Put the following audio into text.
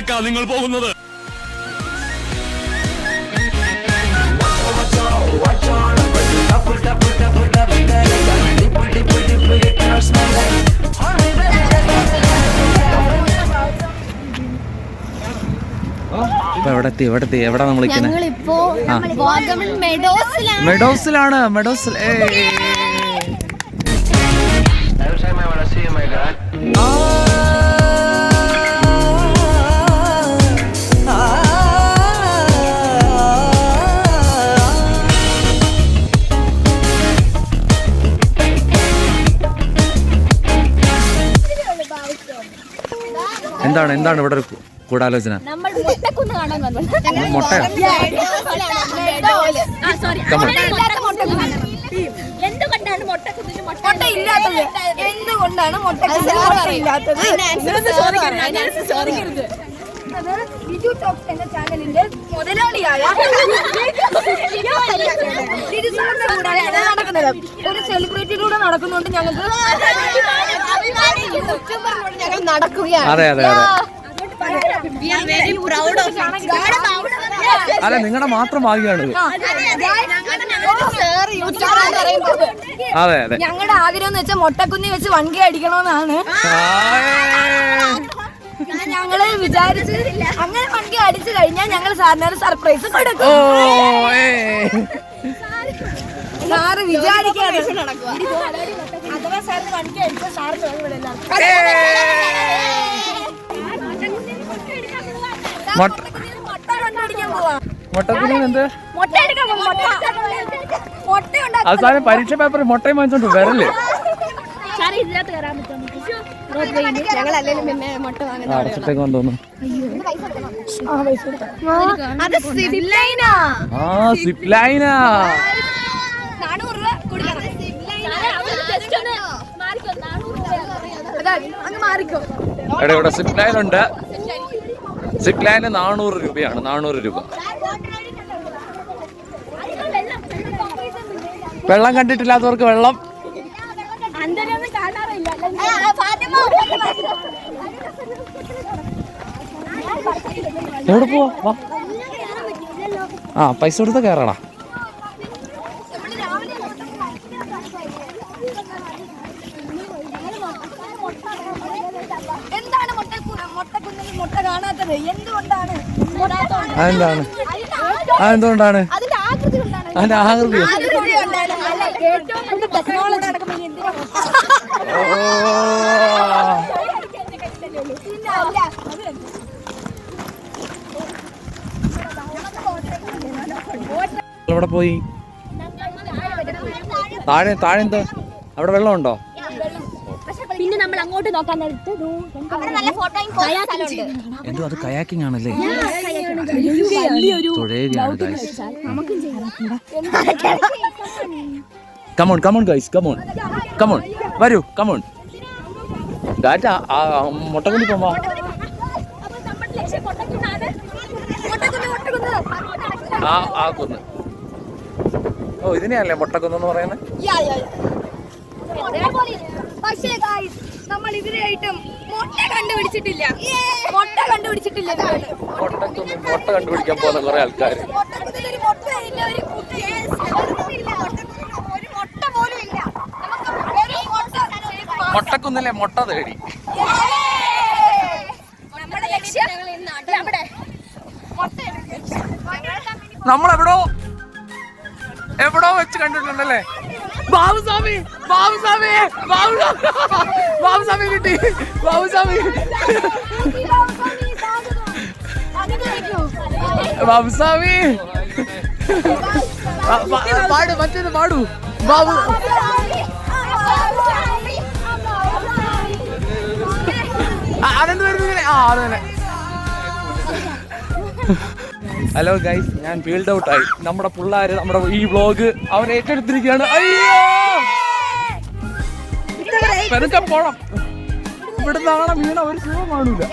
സ്ഥലത്തേക്കാ നിങ്ങൾ പോകുന്നത്? എവിടെ നമ്മൾ മെഡോസിലാണ്. എന്താണ് ഇവിടെ ഒരു കൂടാലോചന? എന്തുകൊണ്ടാണ് ബിജു ടോക്സ് എന്ന ചാനലിന്റെ മുതലാളിയായ നടക്കുന്നത്. ഒരു സെലിബ്രിറ്റിയിലൂടെ നടക്കുന്നുണ്ട്. ഞങ്ങൾ നടക്കുകയാണ്. അല്ല, നിങ്ങളുടെ മാത്രം ഭാഗ്യമാണ്. അതെ അതെ, ഞങ്ങളുടെ ആഗ്രഹം എന്ന് വെച്ചാൽ മൊട്ടക്കുന്നി വെച്ച് വണ്ടി അടിക്കണമെന്നാണ്. ഞങ്ങള് വിചാരിച്ച് അങ്ങനെ വണ്ടി അടിച്ചു കഴിഞ്ഞാൽ ഞങ്ങൾ സാറിന് ഒരു സർപ്രൈസ് കൊടുക്കും. സാറ് വിചാരിക്കാതെ അഥവാ സാറിന് വണ്ടി അടിച്ചാൽ സാറിന് അവസാനം പരീക്ഷ പേപ്പർ മുട്ടയും വാങ്ങിച്ചോണ്ട് വരല്ലേ? ഇവിടെ സിപ്പ് ലൈൻ ഉണ്ട്. സിപ്പ് ലൈന് 400 രൂപയാണ്. 400 രൂപ. വെള്ളം കണ്ടിട്ടില്ലാത്തവർക്ക് വെള്ളം. എവിടെ പോവാ? പൈസ കൊടുത്ത് കയറടാ. അതെന്തുകൊണ്ടാണ്? അതിന്റെ ആകൃതി എവിടെ പോയി? താഴെ എന്താ അവിടെ വെള്ളമുണ്ടോ? പിന്നെ നമ്മൾ അങ്ങോട്ട് നോക്കാൻ എന്തോ അത് കയാക്കിംഗ് ആണല്ലേ? കമോൺ ഗൈസ്, കമോൺ വരൂ, കമോൺ. മുട്ടക്കുന്നി പോവാ. കുന്ന്. ഇതിനെയല്ലേ മുട്ടക്കുന്ന് പറയുന്നത്? പക്ഷേ നമ്മൾ ഇതിനായിട്ടും മുട്ട കണ്ടുപിടിച്ചിട്ടില്ല. മുട്ട കണ്ടുപിടിക്കാൻ പോകുന്ന കുറെ ആൾക്കാർ. മുട്ടക്കുന്നില്ലേ മുട്ട തേടി. നമ്മളെവിടോ വെച്ച് കണ്ടിട്ടുണ്ടല്ലേ? ബാബുസ്വാമി കിട്ടി. ബാബുസ്വാമി മറ്റേത് പാടൂ. ബാബു അതെന്ത് വരുന്നു ഇങ്ങനെ? അതന്നെ. ഹലോ ഗൈസ്, ഞാൻ ഫീൽഡ് ഔട്ട് ആയി. നമ്മുടെ പിള്ളേര് നമ്മുടെ ഈ വ്ളോഗ് അവൻ ഏറ്റെടുത്തിരിക്കുകയാണ്. അയ്യോ, പെരുക്കെ പോണം. ഇവിടുന്ന് വീണ ഒരു സുഖം കാണൂല.